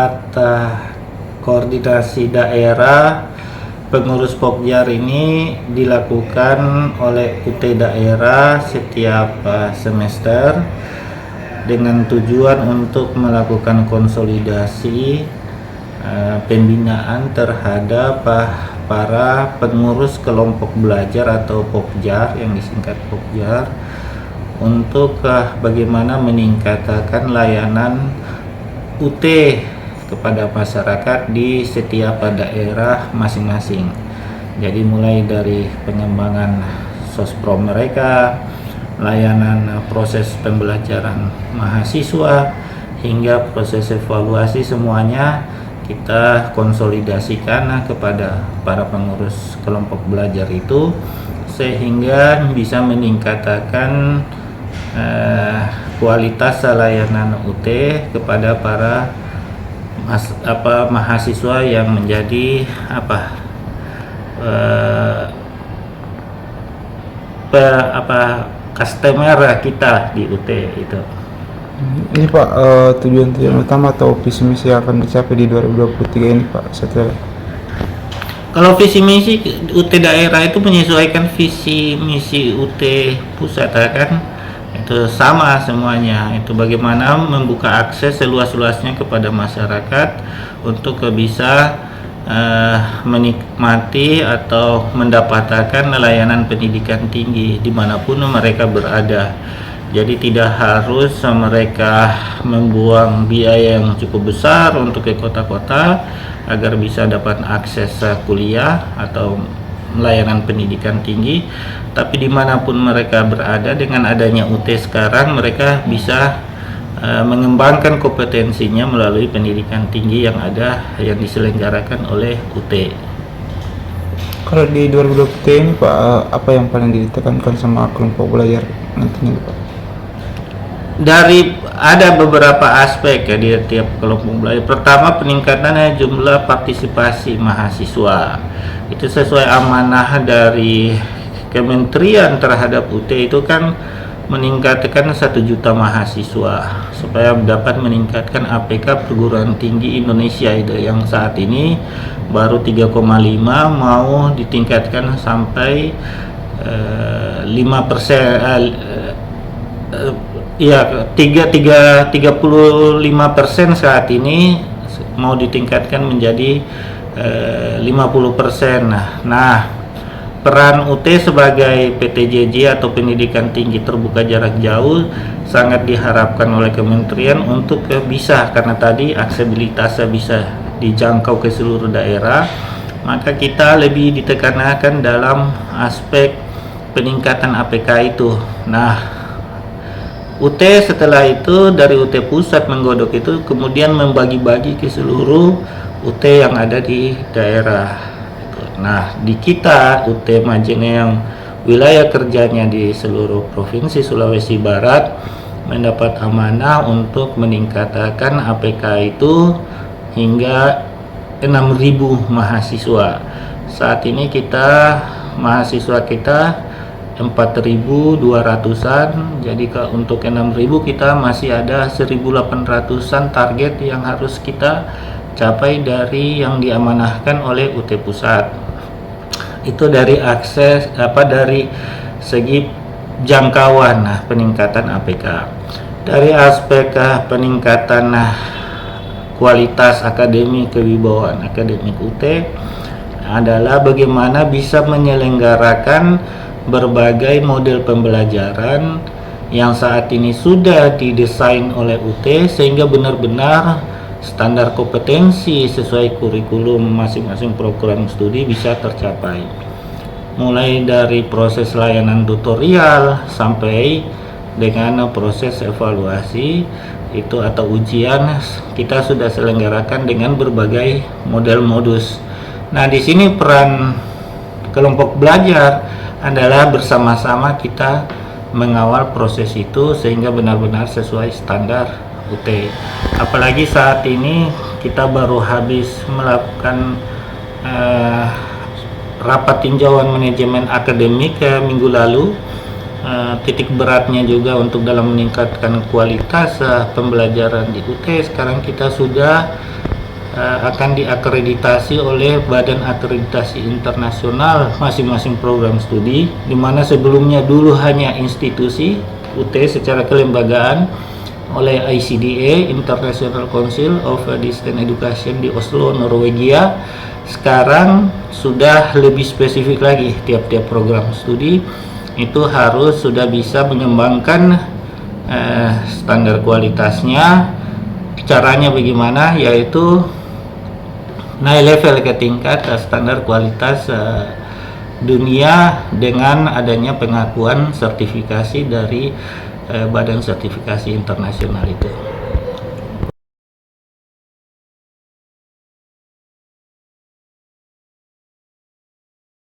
rapat koordinasi daerah pengurus Pokjar ini dilakukan oleh UT daerah setiap semester dengan tujuan untuk melakukan konsolidasi pembinaan terhadap para pengurus kelompok belajar atau Pokjar yang disingkat Pokjar untuk bagaimana meningkatkan layanan UT kepada masyarakat di setiap daerah masing-masing. Jadi mulai dari pengembangan sosprom mereka, layanan proses pembelajaran mahasiswa, hingga proses evaluasi semuanya kita konsolidasikan kepada para pengurus kelompok belajar itu sehingga bisa meningkatkan kualitas layanan UT kepada para mahasiswa yang menjadi customer kita di UT itu. Ini Pak, tujuan utama atau visi misi yang akan dicapai di 2023 ini Pak setelah. Kalau visi misi UT daerah itu menyesuaikan visi misi UT pusat kan, itu sama semuanya. Itu bagaimana membuka akses seluas-luasnya kepada masyarakat untuk bisa menikmati atau mendapatkan layanan pendidikan tinggi dimanapun mereka berada. Jadi tidak harus mereka membuang biaya yang cukup besar untuk ke kota-kota agar bisa dapat akses kuliah atau layanan pendidikan tinggi, tapi dimanapun mereka berada dengan adanya UT sekarang mereka bisa mengembangkan kompetensinya melalui pendidikan tinggi yang ada yang diselenggarakan oleh UT. Kalau di 2023 ini Pak, apa yang paling ditekankan sama kelompok belajar nantinya Pak? Ada beberapa aspek ya di tiap kelompok belajar. Pertama, peningkatan jumlah partisipasi mahasiswa. Itu sesuai amanah dari kementerian terhadap UT itu kan meningkatkan 1 juta mahasiswa supaya dapat meningkatkan APK perguruan tinggi Indonesia itu yang saat ini baru 3,5 mau ditingkatkan sampai 5%. Ya, 35% saat ini mau ditingkatkan menjadi 50%. Nah, peran UT sebagai PTJJ atau pendidikan tinggi terbuka jarak jauh sangat diharapkan oleh kementerian untuk bisa, karena tadi aksesibilitasnya bisa dijangkau ke seluruh daerah, maka kita lebih ditekankan dalam aspek peningkatan APK itu. Nah, UT setelah itu dari UT pusat menggodok itu kemudian membagi-bagi ke seluruh UT yang ada di daerah. Nah, di kita UT Majene yang wilayah kerjanya di seluruh provinsi Sulawesi Barat mendapat amanah untuk meningkatkan APK itu hingga 6.000 mahasiswa. Saat ini mahasiswa kita 4.200-an, jadi untuk 6.000 kita masih ada 1.800-an target yang harus kita capai dari yang diamanahkan oleh UT pusat. Itu dari akses dari segi jangkauan peningkatan APK. Dari aspek peningkatan kualitas akademik, kewibawaan akademik UT adalah bagaimana bisa menyelenggarakan berbagai model pembelajaran yang saat ini sudah didesain oleh UT sehingga benar-benar standar kompetensi sesuai kurikulum masing-masing program studi bisa tercapai. Mulai dari proses layanan tutorial sampai dengan proses evaluasi itu atau ujian kita sudah selenggarakan dengan berbagai model modus. Nah, di sini peran kelompok belajar adalah bersama-sama kita mengawal proses itu sehingga benar-benar sesuai standar UT. Apalagi saat ini kita baru habis melakukan rapat tinjauan manajemen akademik minggu lalu. Titik beratnya juga untuk dalam meningkatkan kualitas pembelajaran di UT. Sekarang kita sudah akan diakreditasi oleh Badan Akreditasi Internasional masing-masing program studi, di mana sebelumnya dulu hanya institusi UT secara kelembagaan oleh ICDA, International Council of Distance Education di Oslo, Norwegia. Sekarang sudah lebih spesifik lagi, tiap-tiap program studi itu harus sudah bisa mengembangkan standar kualitasnya. Caranya bagaimana? Yaitu naik level ke tingkat standar kualitas dunia dengan adanya pengakuan sertifikasi dari Badan Sertifikasi Internasional itu.